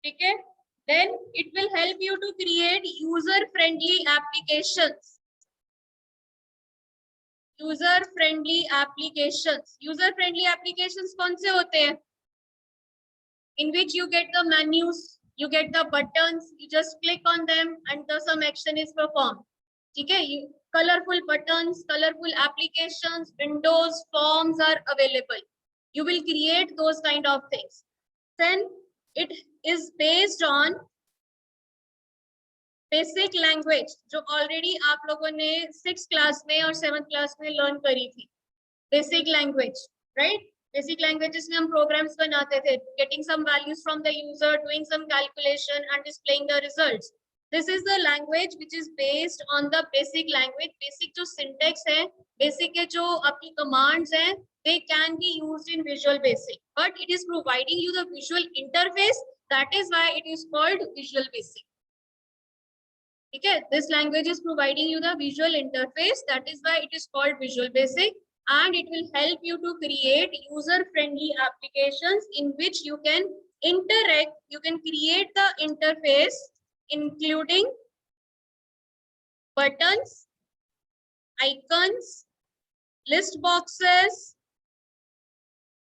ठीक है, then it will help you to create user friendly applications. User friendly applications. User friendly applications कौन से होते हैं? In which you get the menus, you get the buttons, you just click on them and some action is performed. ठीक है, colorful buttons, colorful applications, windows, forms are available. You will create those kind of things. Then it is based on basic language जो already आप लोगों ने 6th class में और 7th class में learn करी थी. BASIC language, right? BASIC languages में हम प्रोग्राम्स बनाते थे, getting some values from the user, doing some calculation and displaying the results. This is the language which is based on the BASIC language. BASIC जो syntax है, BASIC के जो आपकी commands हैं, they can be used in Visual Basic, but it is providing you the visual interface. That is why it is called Visual Basic. ठीक है, this language is providing you the visual interface. That is why it is called Visual Basic, and it will help you to create user friendly applications in which you can interact. You can create the interface including buttons, icons, list boxes,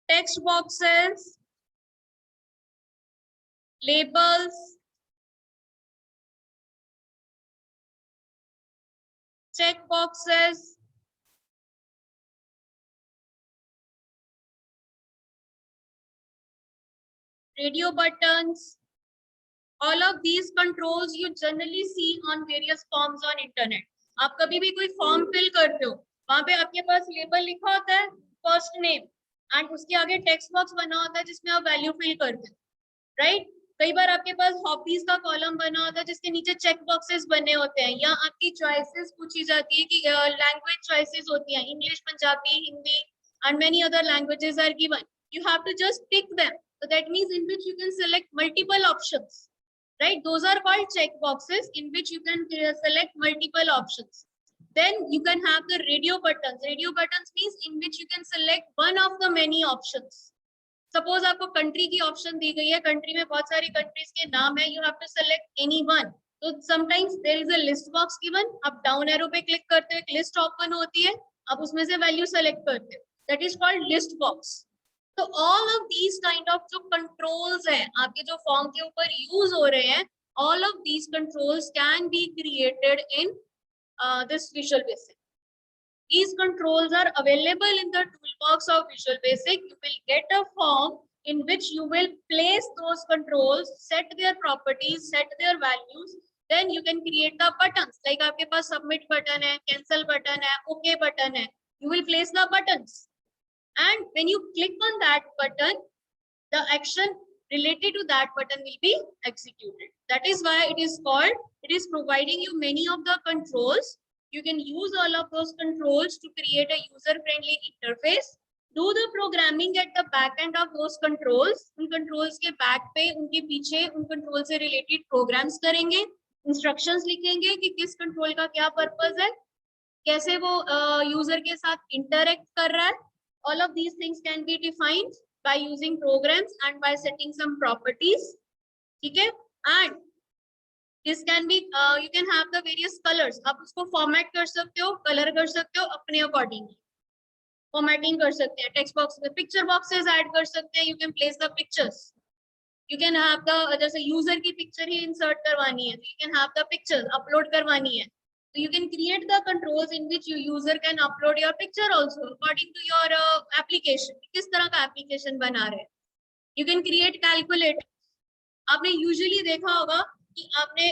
text boxes, labels, check boxes, radio buttons. All of these controls you generally see on various forms on internet. आप कभी भी कोई form fill करते हो, वहां पे आपके पास label लिखा होता है, फर्स्ट नेम, एंड उसके आगे टेक्स्ट बॉक्स बना होता है जिसमें आप वैल्यू फिल करते हो, राइट? कई बार आपके पास हॉबीज का कॉलम बना होता है जिसके नीचे चेक बॉक्सेस बने होते हैं, या आपकी चॉइसेस पूछी जाती है कि लैंग्वेज चॉइसेस होती हैं, English, Punjabi, Hindi and many other languages are given. You have to just pick them. So that means in which you can select multiple options, right? Those are called check boxes in which you can select multiple options. Then you can have the radio buttons. Radio buttons means in which you can select one of the many options. Suppose आपको country की option दी गई है, country में बहुत सारी countries के नाम है, you have to select any one. So sometimes there is a list box given. आप डाउन एरो पे क्लिक करते हो, एक लिस्ट ओपन होती है, आप उसमें से वैल्यू सेलेक्ट करते हो. That is called list box. तो all of these kind of जो कंट्रोल्स हैं आपके जो फॉर्म के ऊपर यूज हो रहे हैं, all of these controls can be created in this visual basic. These controls are available in the toolbox of Visual Basic. You will get a form in which you will place those controls, set their properties, set their values. Then you can create the buttons. Like आपके पास submit button है, cancel button है, OK button है. You will place the buttons. And when you click on that button, the action related to that button will be executed. That is why it is called, it is providing you many of the controls. You can use all of those controls to create a user-friendly interface. Do the programming at the back end of those controls. उन controls के back पे, उनके पीछे, उन control से related programs करेंगे, instructions लिखेंगे कि किस control का क्या purpose है, कैसे वो user के साथ interact कर रहा है. All of these things can be defined by using programs and by setting some properties. Okay, and this can be you can have the various colors. आप उसको format कर सकते हो, color कर सकते हो अपने according. Formatting कर सकते हैं, text box में picture boxes add कर सकते हैं. You can place the pictures. You can have the जैसे user की picture ही insert करवानी है, you can have the pictures upload करवानी है. So you can create the controls in which your user can upload your picture also according to your application. किस तरह का application बना रहे हैं. You can create calculator. आपने usually देखा होगा कि आपने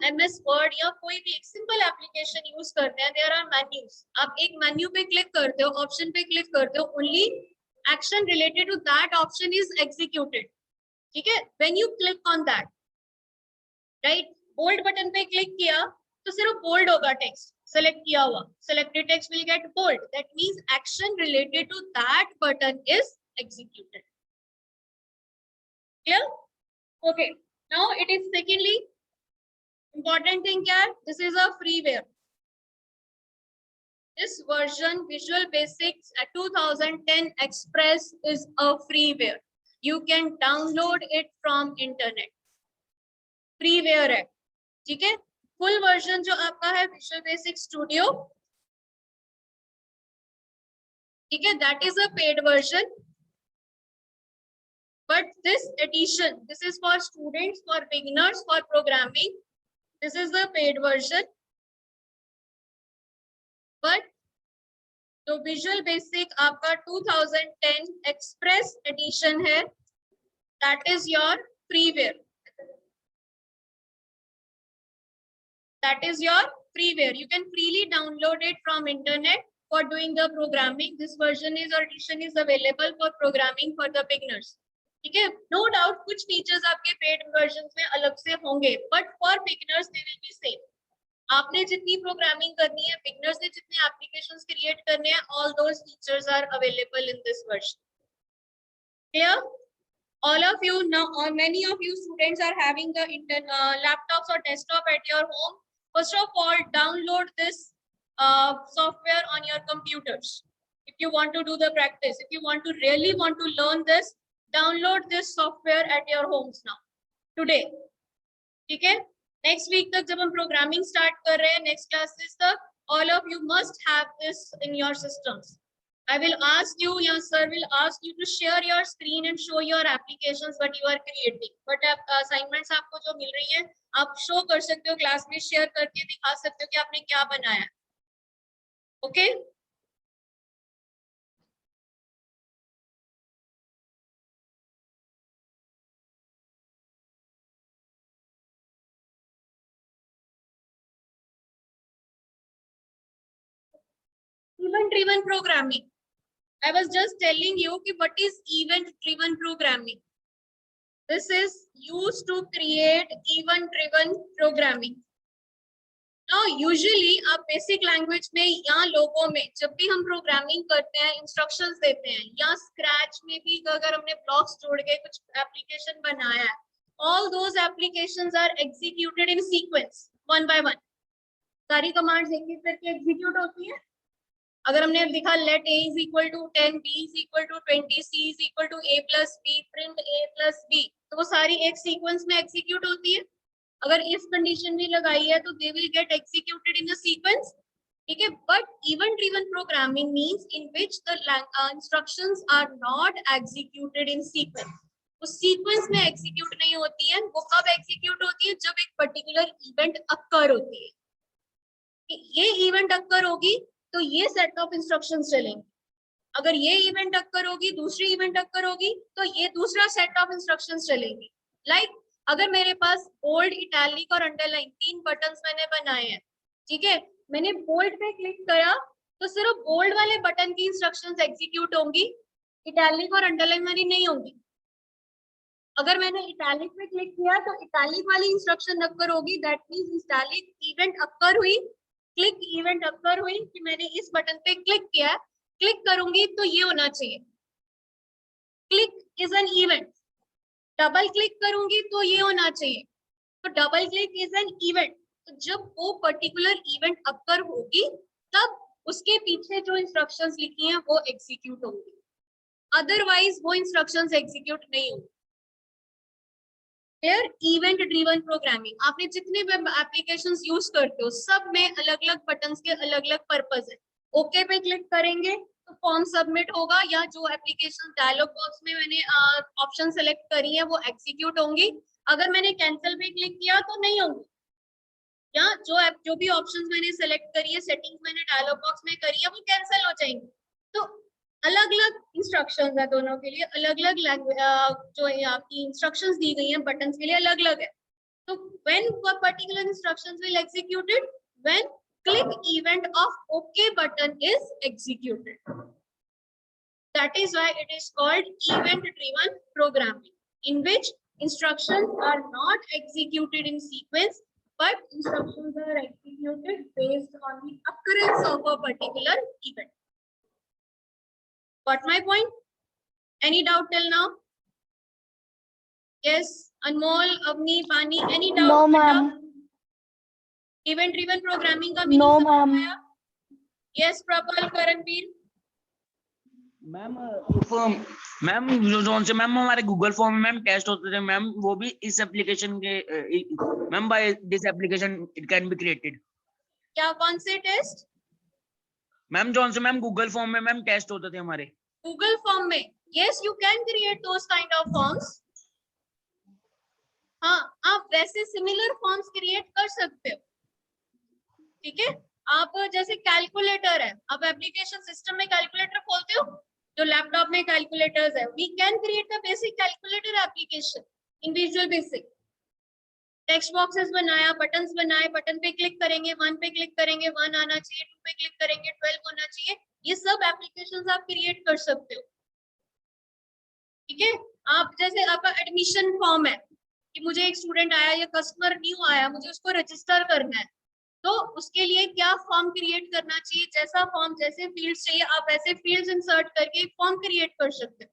MS Word या कोई भी एक simple application use करते हैं, there are menus. आप एक menu पे click करते हो, option पे click करते हो, only action related to that option is executed. ठीक है? When you click on that, right? Bold button पे click किया तो सिर्फ बोल्ड होगा टेक्स्ट सेलेक्ट किया हुआ. Selected text will get bold. That means action related to that button is executed. Clear? Okay. Now it is secondly important thing क्या है? This is a freeware. This version Visual Basic 2010 Express is a freeware. You can download it from internet. Freeware है, ठीक है। Full version जो आपका है visual basic studio, ठीक है, that is a paid version, but this edition, this is for students, for beginners, for programming, this is the paid version. But जो Visual Basic आपका 2010 एक्सप्रेस एडिशन है, that is your freeware, that is your freeware. You can freely download it from internet for doing the programming. This version is or edition is available for programming for the beginners. ठीक है, no doubt कुछ features आपके paid versions में अलग से होंगे, but for beginners they will be same. आपने जितनी प्रोग्रामिंग करनी है, beginners ने जितने applications create करने हैं, all those features are available in this version. Clear? All of you now, many of you students are having the laptops or desktop at your home. First of all, download this software on your computers. If you want to do the practice, if you want to really want to learn this, download this software at your homes now, today. ठीक है? Next week तक जब हम programming start कर रहे हैं, next classes तक, all of you must have this in your systems. I will ask you, your sir will ask you to share your screen and show your applications what you are creating. But assignments आपको जो मिल रही है, आप show कर सकते हो class में, share करके दिखा सकते हो कि आपने क्या बनाया। Okay? Event driven programming. I was just telling you कि what is event driven programming. This is used to create event driven programming. Now usually आप basic language में या लोगों में जब भी हम प्रोग्रामिंग करते हैं, इंस्ट्रक्शंस देते हैं, या स्क्रैच में भी अगर हमने ब्लॉक्स जोड़ के कुछ एप्लीकेशन बनाया है, all those applications are executed in sequence one by one. सारी कमांड्स एक एक करके एग्जीक्यूट होती है। अगर हमने लिखा let a is equal to 10, b is equal to 20, c is equal to a plus b, print a plus b, तो वो सारी एक सीक्वेंस में एग्जीक्यूट होती है। अगर इफ कंडीशन भी लगाई है तो they will get executed in a sequence, ठीक है। But event driven programming means in which the instructions are not executed in sequence. वो सीक्वेंस में एग्जीक्यूट नहीं होती है। वो कब एग्जीक्यूट होती है? जब एक पर्टिकुलर इवेंट अकर होती है। ये इवेंट अकर होगी तो ये सेट ऑफ इंस्ट्रक्शंस चलेंगे। अगर ये इवेंट अकर होगी, दूसरी इवेंट अकर होगी, तो ये दूसरा सेट ऑफ इंस्ट्रक्शंस चलेंगी। लाइक अगर मेरे पास बोल्ड, इटैलिक और अंडरलाइन 3 बटन्स मैंने बनाए हैं, ठीक है, मैंने बोल्ड पे क्लिक करा तो सिर्फ बोल्ड वाले बटन की इंस्ट्रक्शंस एग्जीक्यूट होंगी, इटैलिक और अंडरलाइन वाली नहीं होंगी। अगर मैंने इटैलिक पे क्लिक किया तो इटैलिक वाली इंस्ट्रक्शन अकर होगी, that means italic event occur हुई, क्लिक इवेंट अकर हुई कि मैंने इस बटन पे क्लिक किया, क्लिक करूंगी तो ये होना चाहिए, click is an event. Double click करूंगी तो ये होना चाहिए, तो double click is an event. तो जब वो पर्टिकुलर इवेंट अकर होगी तब उसके पीछे जो इंस्ट्रक्शंस लिखी हैं वो एग्जीक्यूट होंगी, अदरवाइज वो इंस्ट्रक्शंस एग्जीक्यूट नहीं होंगी। क्लियर? इवेंट ड्रिवन प्रोग्रामिंग, आपने जितने भी एप्लीकेशंस यूज करते हो सब में अलग अलग बटन्स के अलग अलग पर्पस है। ओके पे क्लिक करेंगे तो फॉर्म सबमिट होगा, या जो एप्लीकेशन डायलॉग बॉक्स में मैंने ऑप्शन सेलेक्ट करी है वो एग्जीक्यूट होंगी। अगर मैंने कैंसिल पे क्लिक किया तो नहीं होंगी, या जो भी ऑप्शंस मैंने सेलेक्ट करी है, सेटिंग्स मैंने डायलॉग बॉक्स में करी है, वो कैंसिल हो जाएंगी। तो अलग अलग इंस्ट्रक्शंस है दोनों के लिए, अलग अलग जो आपकी इंस्ट्रक्शंस दी गई हैं बटन्स के लिए अलग अलग है। तो when a particular instructions will executed when click event of OK button is executed. That is why it is called event driven programming, in which instructions are not executed in sequence, but instructions are executed based on the occurrence of a particular event. Got my point? Any doubt till now? Yes, Anmol, Avni, Pani, any doubt? No, ma'am. Event driven programming का No, meaning समझ में आया? ma'am. Yes, Prabal, Karanveer. Ma'am ma'am जो zone से ma'am हमारे Google form में ma'am test होते थे मैम, वो भी इस एप्लीकेशन के ma'am by this application it can be created. क्या कौन से टेस्ट? मैम जोन से मैम गूगल फॉर्म में मैम टेस्ट होते थे हमारे। गूगल फॉर्म में? Yes, you can create those kind of forms. हाँ, आप वैसे सिमिलर फॉर्म्स क्रिएट कर सकते हो, ठीक है। आप जैसे कैलकुलेटर है, आप एप्लीकेशन सिस्टम में कैलकुलेटर खोलते हो, जो लैपटॉप में कैलकुलेटर्स है, we can create the basic calculator application in Visual Basic. Text boxes बनाया, बटन्स बनाए, बटन पे क्लिक करेंगे, 1 पे क्लिक करेंगे 1 आना चाहिए, 2 पे क्लिक करेंगे 12 होना चाहिए। ये सब एप्लीकेशंस आप क्रिएट कर सकते हो, ठीक है। आप जैसे आपका एडमिशन फॉर्म है कि मुझे एक स्टूडेंट आया या कस्टमर न्यू आया, मुझे उसको रजिस्टर करना है, तो उसके लिए क्या फॉर्म क्रिएट करना चाहिए, जैसा फॉर्म जैसे फील्ड्स चाहिए आप वैसे फील्ड्स इंसर्ट करके एक फॉर्म क्रिएट कर सकते हो।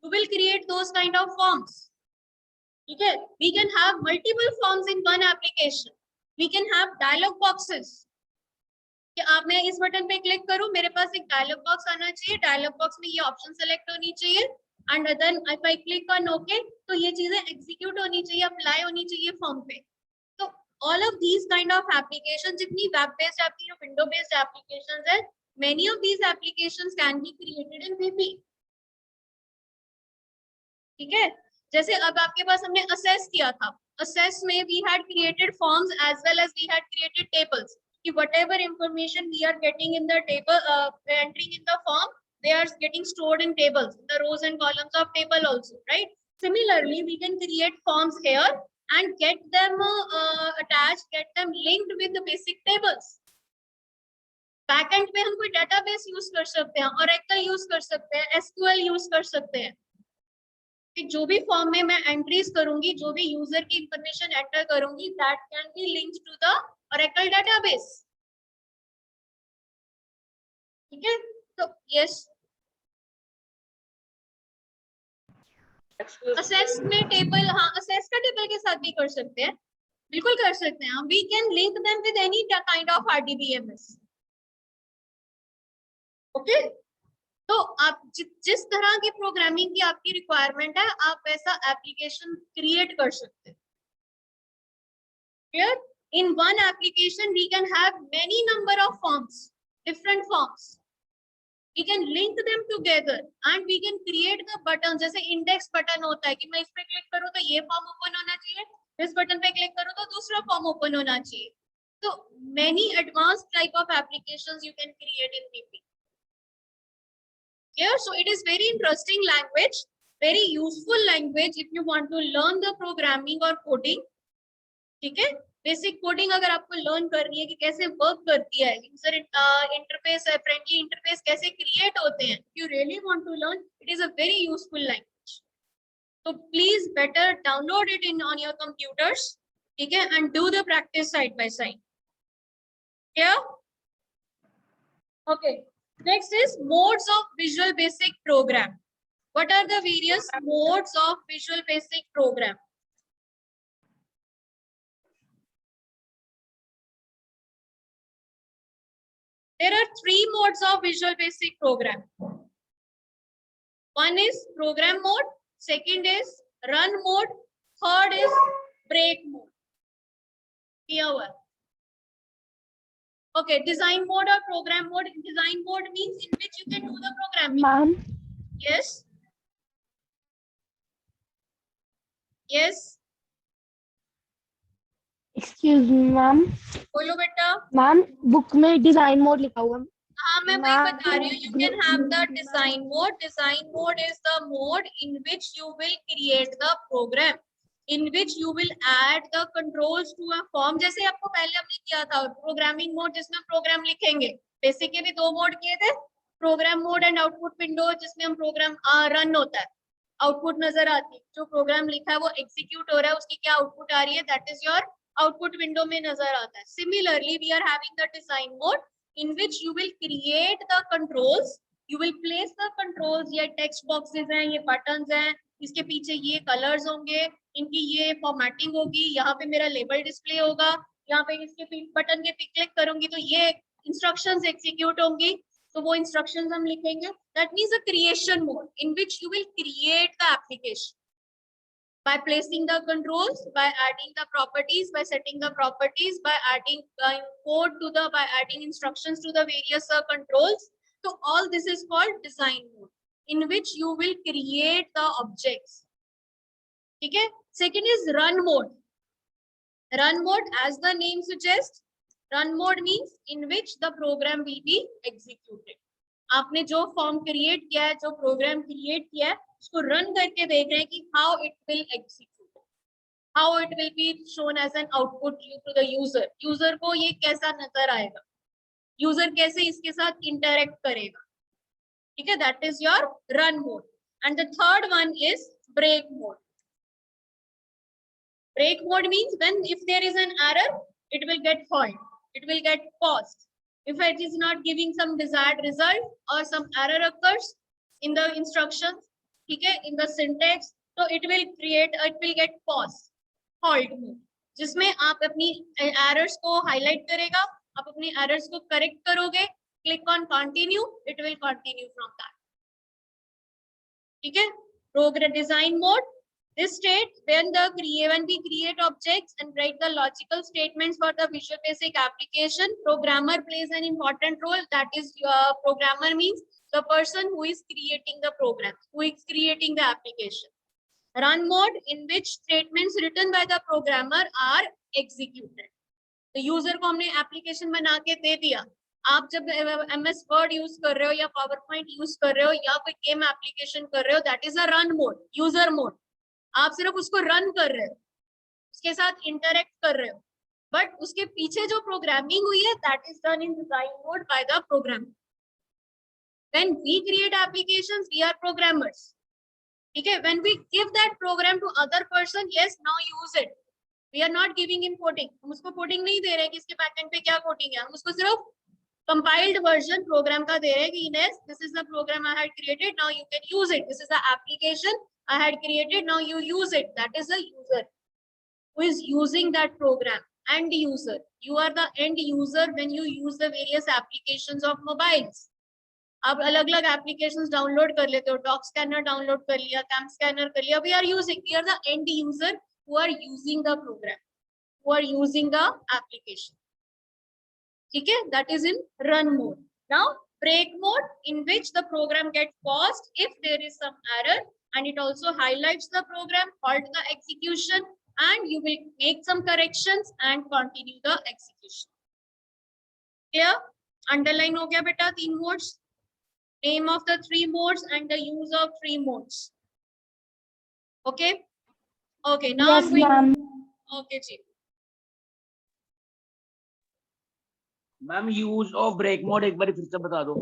You will create those kind of forms, ठीक है। We can have multiple forms in one application. We can have dialog boxes कि आप मैं इस बटन पे क्लिक करूं, मेरे पास एक डायलॉग बॉक्स आना चाहिए, डायलॉग बॉक्स में ये ऑप्शन सेलेक्ट होनी चाहिए, and then if I click on okay तो ये चीजें एग्जीक्यूट होनी चाहिए, अप्लाई होनी चाहिए फॉर्म पे। तो all of these kind of applications, जितनी web based आपकी जो window based applications है, many of these applications can be created in VP, ठीक है। जैसे अब आपके पास हमने assess किया था, assess में we had created forms as well as we had created tables कि whatever information we are getting in the table, entering in the form, they are getting stored in tables, the rows and columns of table also, right? Similarly, we can create forms here and get them attached, get them linked with the basic tables. Backend पे हम कोई database use कर सकते हैं, Oracle use कर सकते हैं, SQL use कर सकते हैं कि जो भी फॉर्म में मैं एंट्रीज करूंगी, जो भी यूजर की इंफॉर्मेशन एंटर करूंगी, that can be linked to the Oracle database, ठीक है। तो यस, असेस में टेबल, हाँ असेस का टेबल के साथ भी कर सकते हैं, बिल्कुल कर सकते हैं। We can link them with any kind of RDBMS, okay. तो आप जिस तरह की प्रोग्रामिंग की आपकी रिक्वायरमेंट है, आप वैसा एप्लीकेशन क्रिएट कर सकते हैं, clear. In one application we can have many number of forms, different forms, we can link them together and we can create the button, जैसे इंडेक्स बटन होता है कि मैं इस पे क्लिक करूं तो ये फॉर्म ओपन होना चाहिए, इस बटन पे क्लिक करूं तो दूसरा फॉर्म ओपन होना चाहिए। तो many advanced type of applications you can create in VP. Here, so it is very interesting language, very useful language if you want to learn the programming or coding, ठीक है। Basic coding अगर आपको learn करनी है कि कैसे work करती है, यूजर इंटरफेस है, फ्रेंडली इंटरफेस कैसे क्रिएट होते हैं, you really want to learn, it is a very useful language. तो please better download it in on your computers, ठीक है, and do the practice side by side, क्या okay. Next is modes of Visual Basic program. What are the various modes of Visual Basic program? There are 3 modes of Visual Basic Program. One is program mode, second is run mode, third is break mode. Here. Okay, design mode or program mode. Design mode means in which you can do the programming. Ma'am. Yes. Yes. Excuse me, ma'am. बोलो बेटा। Ma'am book में design mode लिखा हुआ है। हाँ, मैं वही बता रही हूँ, you can have the design mode. Design mode is the mode in which you will create the program, in which you will add the controls to a form. जैसे आपको पहले हमने किया था प्रोग्रामिंग मोड, जिसमें प्रोग्राम लिखेंगे। BASIC के भी 2 मोड किए थे, program mode and output window, जिसमें हम प्रोग्राम रन होता है, आउटपुट नजर आती है, जो प्रोग्राम लिखा है वो एग्जीक्यूट हो रहा है, उसकी क्या आउटपुट आ रही है, that is your output window में नजर आता है। Similarly we are having the design mode in which you will create the controls, you will place the controls, ये text boxes हैं, ये buttons हैं, इसके पीछे ये colors होंगे, इनकी ये formatting होगी, यहाँ पे मेरा label display होगा, यहाँ पे इसके बटन के पे क्लिक करूंगी तो ये instructions execute होंगी। तो वो इंस्ट्रक्शंस हम लिखेंगे. That means a creation mode in which you will create the application by placing the controls, by adding the properties, by setting the properties, by adding code to the, by adding instructions to the various controls. So all this is called design mode, in which you will create the objects. Okay. Second is run mode. Run mode, as the name suggests, run mode means in which the program will be executed. आपने जो form create किया है, जो program create किया है, उसको run करके देख रहे हैं कि how it will execute, how it will be shown as an output to the user. User को ये कैसा नजर आएगा, यूजर कैसे इसके साथ इंटरेक्ट करेगा. ठीक है, that is your run mode. And the third one is break mode. Break mode means when if there is an error, it will get halt, it will get paused. If it is not giving some desired result or some error occurs in the instructions, okay, in the syntax, so it will get paused, halt mode, जिसमें आप अपनी errors को highlight करेगा, आप अपनी errors को correct करोगे, click on continue, it will continue from that. ठीक है, program design mode. This state when we create objects and write the logical statements for the Visual Basic application, programmer plays an important role. That is, programmer means the person who is creating the program, who is creating the application. Run mode, in which statements written by the programmer are executed. तो user को हमने application बना के दे दिया. आप जब MS Word use कर रहे हो या PowerPoint यूज कर रहे हो या कोई गेम एप्लीकेशन कर रहे हो, that is a run mode, user mode. आप सिर्फ उसको रन कर रहे हो, उसके साथ इंटरेक्ट कर रहे हो, बट उसके पीछे जो प्रोग्रामिंग हुई है, that is done in design mode by the programmer. When we create applications, we are programmers. ठीक है, when we give that program to other person, yes now use it, we are not giving him coding. हम उसको coding नहीं दे रहे हैं कि इसके backend पे क्या कोडिंग है, हम उसको सिर्फ कंपाइल्ड वर्जन प्रोग्राम का दे रहे हैं कि yes, this is the program I had created, now you can use it. This is the application I had created, now you use it. That is the user who is using that program. End user, you are the end user when you use the various applications of mobiles. आप अलग अलग applications download कर लेते हो, doc scanner download कर लिया, cam scanner कर लिया, we are the end user who are using the program, who are using the application. ठीक है, that is in run mode. Now break mode, in which the program gets paused if there is some error, and it also highlights the program, halt the execution, and you will make some corrections and continue the execution. Clear? Underline हो गया बेटा 3 modes, name of the 3 modes and the use of 3 modes. Okay, okay, now Yes, I'm going. ma'am. Okay जी. Ma'am use of break mode एक बार फिर से बता दो.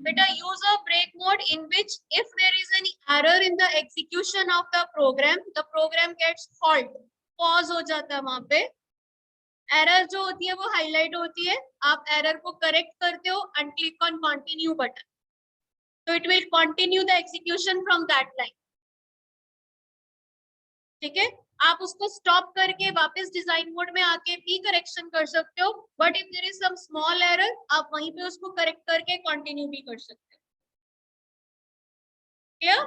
बेटा, use of break mode, in which if there is any error in the execution of the program gets halt, pause हो जाता है. वहां पे error जो होती है वो highlight होती है, आप error को correct करते हो and click on continue button, so it will continue the execution from that line. ठीक है, आप उसको स्टॉप करके वापस डिजाइन मोड में आके भी करेक्शन कर सकते हो, but if there is some small error, आप वहीं पे उसको करेक्ट करके कंटिन्यू भी कर सकते हो. Clear?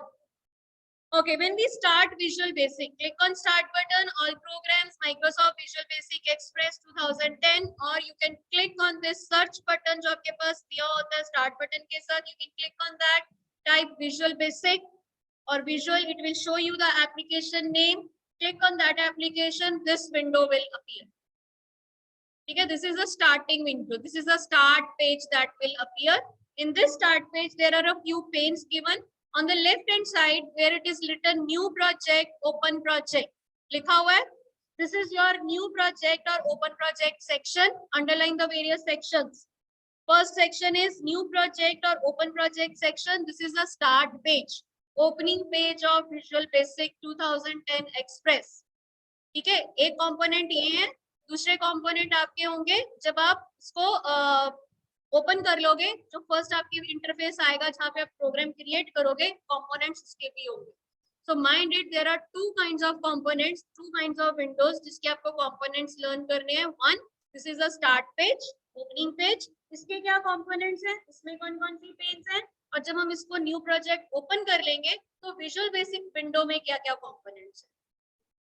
Okay, when we start Visual Basic, click on Start button, all programs, Microsoft Visual Basic Express 2010, or you can click on this search button जो आपके पास दिया होता है Start button के साथ. You can click on that, type Visual Basic or Visual, it will show you the application name. Click on that application, this window will appear. Okay, this is a starting window. This is a start page that will appear. In this start page, there are a few panes given. On the left hand side, where it is written new project, open project, लिखा हुआ है. This is your new project or open project section. Underline the various sections. First section is new project or open project section. This is the start page, opening page of Visual Basic 2010 Express. ठीक है, एक component ये है. दूसरे component आपके होंगे जब आप इसको ओपन कर लोगे, जो फर्स्ट आपकी इंटरफेस आएगा जहाँ पे आप प्रोग्राम क्रिएट करोगे, कंपोनेंट्स उसके भी होंगे. So mind it, there are 2 kinds of components, 2 kinds of windows जिसके आपको कंपोनेंट्स लर्न करने हैं. 1, this is a start page, opening page. इसके क्या कंपोनेंट्स हैं, इसमें कौन कौन सी पेन्स हैं, और जब हम इसको न्यू प्रोजेक्ट ओपन कर लेंगे तो विजुअल बेसिक विंडो में क्या क्या कंपोनेंट्स हैं.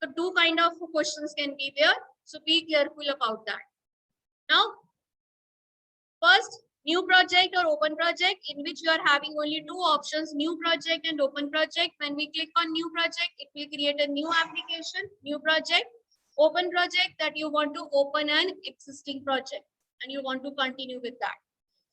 So two kind of questions can be there, so be careful about that. Now first, new project or open project, in which you are having only two options, new project and open project. When we click on new project, it will create a new application, new project. Open project, that you want to open an existing project and you want to continue with that.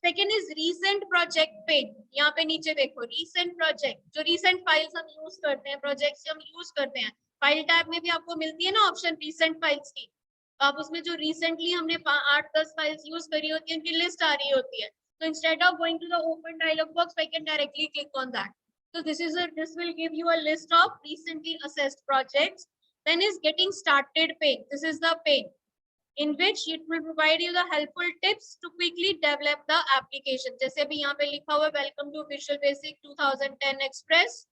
Second is recent project pane. यहाँ पे नीचे देखो recent project, जो recent files हम use करते हैं, projects हम use करते हैं, file tab में भी आपको मिलती है ना option recent files की. तो आप उसमें जो recently हमने 8-10 files use करी होती है उनकी list आ रही होती है. So instead of going to the open dialog box, I can directly click on that. So this will give you a list of recently assessed projects. Then is getting started pane. This is the pane in which it will provide you the helpful tips to quickly develop the application. जैसे अभी यहाँ पे लिखा हुआ welcome to Visual Basic 2010 Express.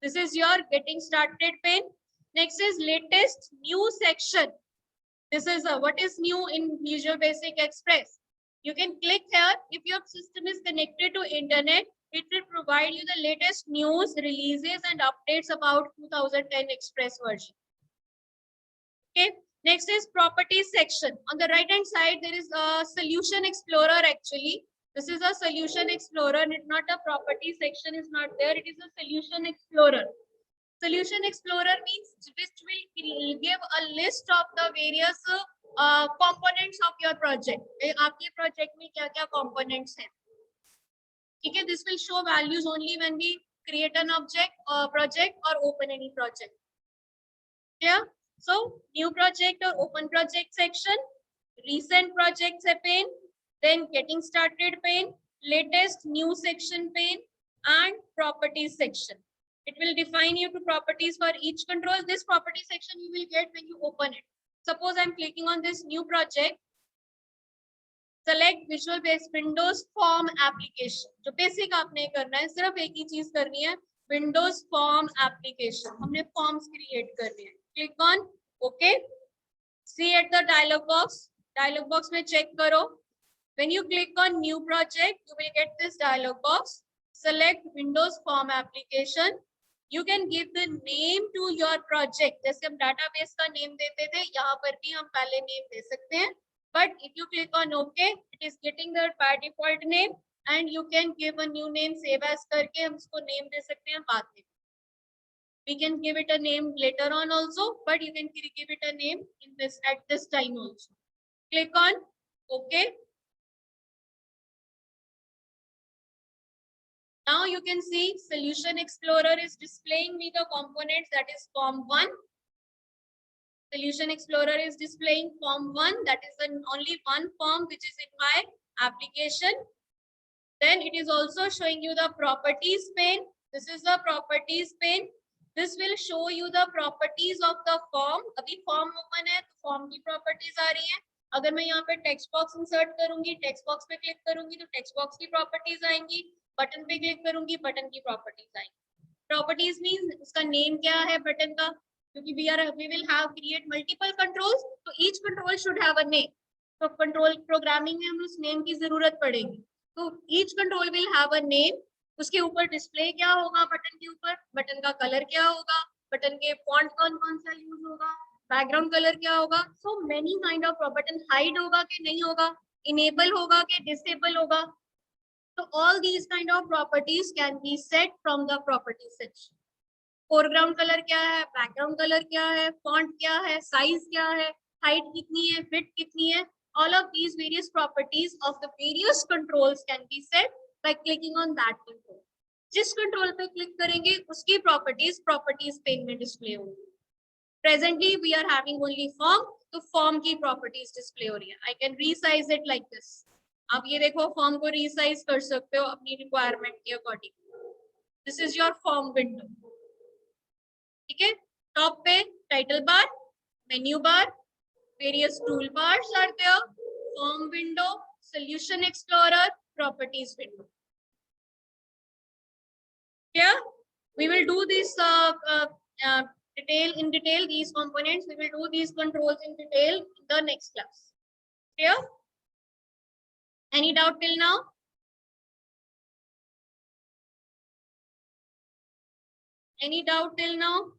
This is your getting started pane. Next is latest new section. This is what is new in Visual Basic Express. You can click here. If your system is connected to internet, it will provide you the latest news, releases and updates about 2010 Express version. Okay. Next is properties section. On the right hand side, there is a solution explorer actually. This is a solution explorer, and it's not a property section is not there. It is a solution explorer. Solution explorer means which will give a list of the various components of your project. आपके project में क्या-क्या components हैं. ठीक है, this will show values only when we create an object or project or open any project. Clear? So new project or open project section, recent projects pane, then getting started pane, latest new section pane, and properties section. It will define you to properties for each control. This property section you will get when you open it. Suppose I'm clicking on this new project. Select Visual Basic Windows Form Application. जो basic आपने करना है, सिर्फ एक ही चीज करनी है, Windows Form Application. हमने forms create करने हैं. Click on OK. See at the dialog box. Dialog box में check करो. When you click on New Project, you will get this dialog box. Select Windows Form Application. You can give the name to your project. जैसे हम database का name देते थे, यहाँ पर भी हम पहले name दे सकते हैं. But if you click on OK, it is getting the by default name, and you can give a new name. Save as करके हम इसको name दे सकते हैं बाद में. We can give it a name later on also, but you can give it a name in this at this time also. Click on OK. Now you can see Solution Explorer is displaying me the components, that is Form 1. Solution Explorer is displaying Form 1, that is the only one form which is in my application. Then it is also showing you the properties pane. This is the properties pane. This will show you the properties of the form. अभी form open है, तो form की properties आ रही हैं. अगर मैं यहाँ पे text box insert करूंगी, text box पे click करूंगी, तो text box की properties आएंगी. Button पे click करूंगी, button की properties आएंगी. Properties means उसका name क्या है button का, क्योंकि we will have create multiple controls, so each control should have a name. तो control programming में हमें उस name की जरूरत पड़ेगी. तो each control will have a name. उसके ऊपर डिस्प्ले क्या होगा, बटन के ऊपर बटन का कलर क्या होगा, बटन के फॉन्ट कौन कौन सा यूज होगा, बैकग्राउंड कलर क्या होगा. So many kind off button hide होगा कि नहीं होगा, इनेबल होगा कि डिसेबल होगा. तो all these kind of properties can be set from the property section. Foreground colour क्या है, बैकग्राउंड कलर क्या है, फॉन्ट क्या है, साइज क्या है, हाइट कितनी है, विड्थ कितनी है. All of these various properties of the various controls can be set by clicking on that control. जिस control पे click करेंगे उसकी properties pane में display होंगी. Presently we are having only form, तो form की properties display हो रही है. I can resize it like this. आप ये देखो form को resize कर सकते हो अपनी requirement के according. This is your form window. ठीक है, top पे title bar, menu bar, various toolbars are there, form window, solution explorer, properties window. Yeah, we will do this in detail these components. We will do these controls in detail in the next class. Clear? Any doubt till now? Any doubt till now?